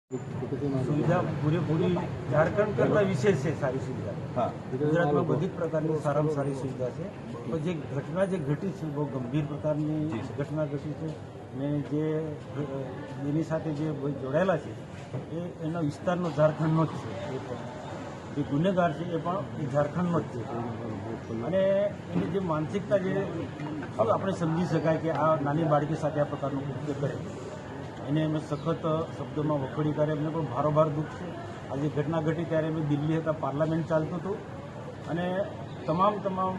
સુવિધા પૂરેપૂરી ઝારખંડ કરતા વિશેષ છે સારી સુવિધા। ગુજરાતમાં બધી જ પ્રકારની સારામાં સારી સુવિધા છે। પણ જે ઘટના જે ઘટી છે બહુ ગંભીર પ્રકારની ઘટના ઘટી છે ને જે એની સાથે જે જોડાયેલા છે એનો વિસ્તારનો ઝારખંડનો જ છે। એ પણ જે ગુનેગાર છે એ પણ ઝારખંડનો જ છે અને એની જે માનસિકતા જે આપણે સમજી શકાય કે આ નાની બાળકી સાથે આ પ્રકારનું કૃત્ય કરે એને અમે સખત શબ્દોમાં વખોડી કાઢે। એમને પણ ભારોભાર દુઃખ છે। આજે ઘટના ઘટી ત્યારે અમે દિલ્હી હતા, પાર્લામેન્ટ ચાલતું હતું અને તમામ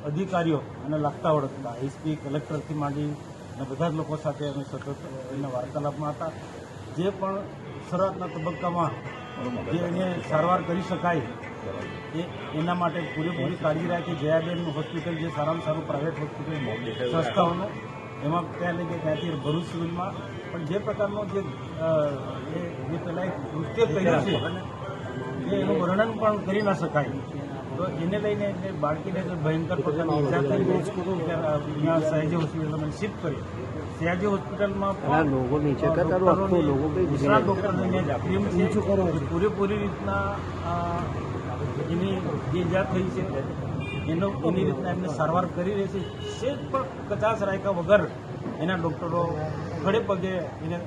અધિકારીઓ અને લાગતા ઓળખતા એસપી કલેક્ટરથી માંડી અને બધા જ લોકો સાથે અમે સતત એના વાર્તાલાપમાં હતા। જે પણ શરૂઆતના તબક્કામાં જે એને સારવાર કરી શકાય એના માટે પૂરેપૂરી કાળજી રાખી। જયાબેન હોસ્પિટલ જે સારામાં સારું પ્રાઇવેટ હોસ્પિટલ સંસ્થાઓનું એમાં ત્યાં લઈ ગયા, ત્યાંથી ભરૂચ સિવિલમાં પણ જે પ્રકારનો જે પહેલાં એક કૃત્ય કર્યું છે જે એનું વર્ણન પણ કરી ના શકાય। તો એને લઈને બાળકીને જે ભયંકર પ્રકારની ઈજા થઈ અહીંયા સયાજી હોસ્પિટલમાં શિફ્ટ કરી। સયાજી હોસ્પિટલમાં નિષ્ણાત ડૉક્ટરને પ્રેમ છે પૂરેપૂરી રીતના એની જે ઈજા થઈ છે એની રીતના એમને સારવાર કરી રહી છે। સેજ પણ કચાશ રાખ્યા વગર એના ડૉક્ટરો ખડે પગે એને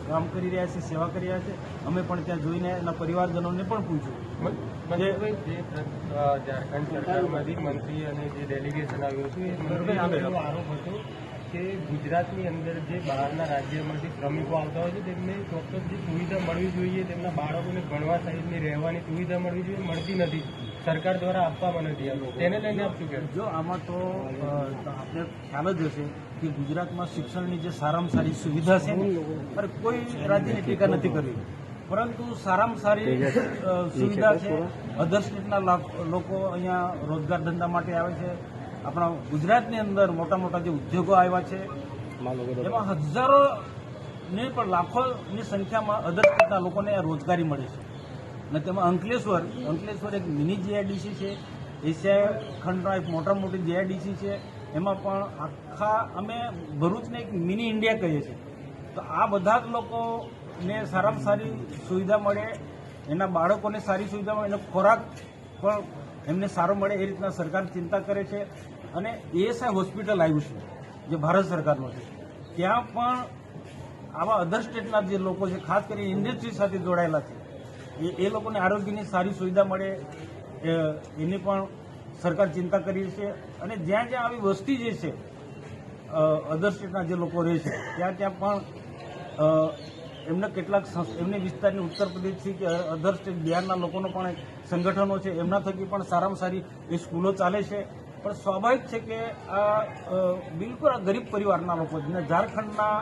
કામ કરી રહ્યા છે, સેવા કરી રહ્યા છે। અમે પણ ત્યાં જોઈને એના પરિવારજનોને પણ પૂછ્યું જે ઝારખંડ સરકારમાંથી મંત્રી અને જે ડેલિગેશન આવ્યું હતું એ મંત્રીનો આરોપ હતો કે ગુજરાતની અંદર જે બહારના રાજ્યમાંથી શ્રમિકો આવતા હોય છે તેમને ચોક્કસ જે સુવિધા મળવી જોઈએ, તેમના બાળકોને ભણવા સહિતની રહેવાની સુવિધા મળવી જોઈએ, મળતી નથી, સરકાર દ્વારા આપવામાં નથી। તેને લઈને આપ શું કહેશો? જો આમાં તો આપણે ખ્યાલ જ હશે કે ગુજરાતમાં શિક્ષણની જે સારામાં સારી સુવિધા છે ને અરે કોઈ રાજ્યની ટીકા નથી કરવી, પરંતુ સારામાં સારી સુવિધા છે। અધર સ્ટેટના લોકો અહીંયા રોજગાર ધંધા માટે આવે છે। આપણા ગુજરાતની અંદર મોટા મોટા જે ઉદ્યોગો આવ્યા છે એમાં હજારો ને પણ લાખોની સંખ્યામાં અધર સ્ટેટના લોકોને રોજગારી મળે છે અને તેમાં અંકલેશ્વર એક મિની જીઆઈડીસી છે, એશિયા ખંડના એક મોટી જીઆઈડીસી છે। એમાં પણ આખા અમે ભરૂચને એક મિની ઇન્ડિયા કહીએ છીએ। તો આ બધા જ લોકોને સારામાં સારી સુવિધા મળે, એના બાળકોને સારી સુવિધા મળે, એનો ખોરાક પણ એમને સારો મળે એ રીતના સરકાર ચિંતા કરે છે। અને એએસઆઈ હોસ્પિટલ આવ્યું છે જે ભારત સરકારનું છે, ત્યાં પણ આવા અધર સ્ટેટના જે લોકો છે ખાસ કરીને ઇન્ડસ્ટ્રી સાથે જોડાયેલા છે એ લોકોને આરોગ્યની સારી સુવિધા મળે એની પણ સરકાર ચિંતા કરી છે। અને જ્યાં જ્યાં આવી વસ્તી જે છે અધર સ્ટેટના જે લોકો રહે છે ત્યાં પણ એમને કેટલાક એમની વિસ્તારની ઉત્તર પ્રદેશથી કે અધર સ્ટેટ બિહારના લોકોનો પણ સંગઠનો છે, એમના થકી પણ સારામાં સારી એ સ્કૂલો ચાલે છે। પણ સ્વાભાવિક છે કે આ બિલકુલ આ ગરીબ પરિવારના લોકો છે, ઝારખંડના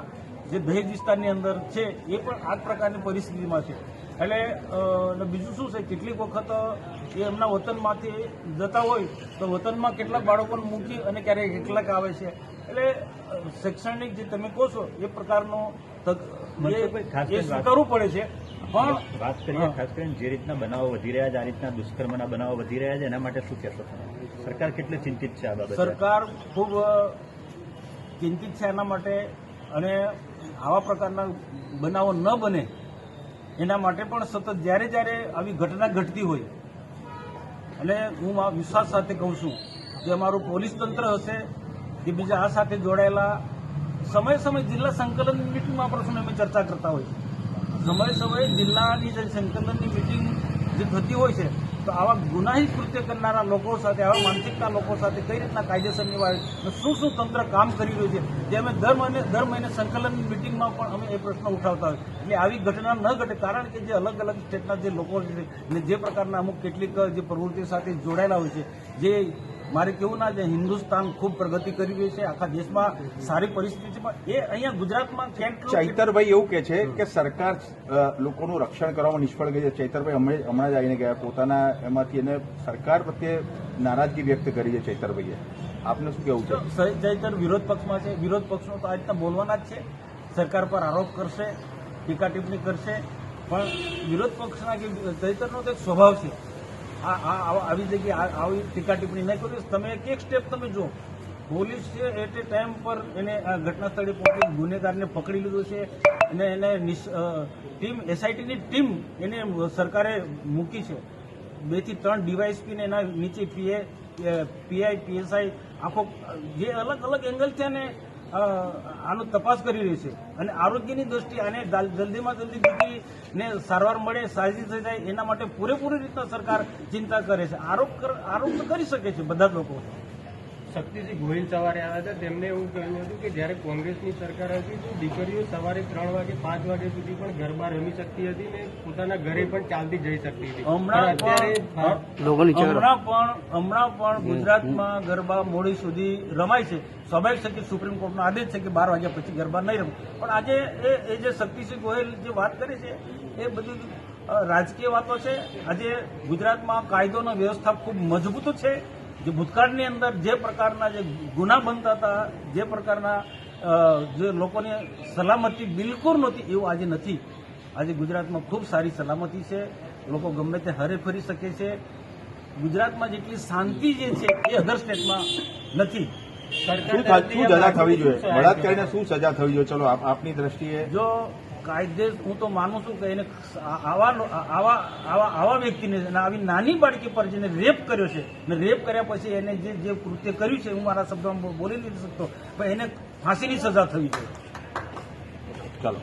જે દહેજ વિસ્તારની અંદર છે એ પણ આ જ પ્રકારની પરિસ્થિતિમાં છે। એટલે બીજું શું છે, કેટલીક વખત એ એમના વતનમાંથી જતા હોય તો વતનમાં કેટલાક બાળકોને મૂકી અને ક્યારેક કેટલાક આવે છે। એટલે શૈક્ષણિક જે તમે કહો છો એ પ્રકારનો સ્વીકારવું પડે છે। પણ વાત કરીએ ખાસ કરીને જે રીતના બનાવો વધી રહ્યા છે, આ રીતના દુષ્કર્મના બનાવો વધી રહ્યા છે, એના માટે શું કહેશો તમે? સરકાર કેટલી ચિંતિત છે આ બાબતે? સરકાર ખૂબ ચિંતિત છે એના માટે અને આવા પ્રકારના બનાવો ન બને એના માટે પણ સતત જ્યારે આવી ઘટના ઘટતી હોય અને હું આ વિશ્વાસ સાથે કહું છું કે અમારું પોલીસ તંત્ર હશે કે બીજા આ સાથે જોડાયેલા સમયે જિલ્લા સંકલન મિટિંગમાં પણ અમે ચર્ચા કરતા હોય છે। સમયે જિલ્લાની જે સંકલનની મિટિંગ જે થતી હોય છે તો આવા ગુનાહિત કૃત્ય કરનારા લોકો સાથે, આવા માનસિકતા લોકો સાથે કઈ રીતના કાયદેસરની વાત શું તંત્ર કામ કરી રહ્યું છે જે અમે દર મહિને સંકલનની મિટિંગમાં પણ અમે એ પ્રશ્ન ઉઠાવતા હોય। એટલે આવી ઘટના ન ઘટે, કારણ કે જે અલગ સ્ટેટના જે લોકો છે અને જે પ્રકારના અમુક કેટલીક જે પ્રવૃત્તિઓ સાથે જોડાયેલા હોય છે, જે મારે કેવું ના છે હિન્દુસ્તાન ખૂબ પ્રગતિ કરી રહ્યું છે, આખા દેશમાં સારી પરિસ્થિતિ છે, પણ એ અહીંયા ગુજરાતમાં ચૈતરભાઈ એવું કે છે કે સરકાર લોકોનું રક્ષણ કરવામાં નિષ્ફળ ગઈ છે। ચૈતરભાઈ હમણાં જ આવીને ગયા, પોતાના એમાંથી એને સરકાર પ્રત્યે નારાજગી વ્યક્ત કરી છે ચૈતરભાઈએ, આપને શું કહેવું છે? ચૈતર વિરોધ પક્ષમાં છે, વિરોધ પક્ષનો તો આ રીતના બોલવાના જ છે, સરકાર પર આરોપ કરશે, ટીકા ટિપ્પણી કરશે, પણ વિરોધ પક્ષના કે ચૈતરનો તો એક સ્વભાવ છે આવી જગ્યાએ આવી ટીકા ટિપ્પણી નહીં કરી। તમે એક સ્ટેપ તમે જો પોલીસે એટ એ ટાઈમ પર એને આ ઘટના સ્થળે પહોંચી ગુનેગારને પકડી લીધો છે અને એને ટીમ એસઆઈટીની ટીમ એને સરકારે મૂકી છે 2 થી 3 ડીવાયએસપીને એના નીચે પીઆઈ પીએસઆઈ આખો જે અલગ અલગ એંગલથી અને આનો તપાસ કરી રહી છે અને આરોગ્યની દ્રષ્ટિએ આને જલ્દીમાં જલ્દી દીકરીને સારવાર મળે સાજી થઈ જાય એના માટે પૂરેપૂરી રીતના સરકાર ચિંતા કરે છે. આરોપ તો કરી શકે છે બધા જ લોકો. શક્તિસિંહ ગોહિલ સવારે આવ્યા હતા, તેમને એવું કહ્યું હતું કે જ્યારે કોંગ્રેસની સરકાર હતી તો દીકરીઓ સવારે 3 વાગે 5 વાગ્યા સુધી પણ ગરબા રમી શકતી હતી ને પોતાના ઘરે પણ ચાલતી જઈ શકતી હતી. હમણાં પણ ગુજરાતમાં ગરબા મોડી સુધી રમાય છે. સ્વાભાવિક છે કે સુપ્રીમ કોર્ટનો આદેશ છે કે 12 વાગ્યા પછી ગરબા નહીં રમે, પણ આજે એ જે શક્તિસિંહ ગોહિલ જે વાત કરી છે એ બધી રાજકીય વાતો છે. આજે ગુજરાતમાં કાયદોનો વ્યવસ્થા ખૂબ મજબૂત છે. જે ભૂતકાળની અંદર જે પ્રકારના જે ગુના બનતા હતા, જે પ્રકારના જે લોકોની સલામતી બિલકુલ નહોતી, એવું આજે નથી. આજે ગુજરાતમાં ખૂબ સારી સલામતી છે. લોકો ગમે તે હરે ફરી શકે છે. ગુજરાતમાં જેટલી શાંતિ જે છે એ અધર સ્ટેટમાં નથી. શું સજા થવી જોઈએ? બળાત્કારીને શું સજા થવી જોઈએ? ચલો આપની દ્રષ્ટિએ. જો કાયદે હું તો માનું છું કે એને આવા વ્યક્તિને આવી નાની બાળકી પર જેને રેપ કર્યો છે ને રેપ કર્યા પછી એને જે કૃત્ય કર્યું છે, હું મારા શબ્દોમાં બોલી નથી શકતો, પણ એને ફાંસીની સજા થવી જોઈએ. ચાલો.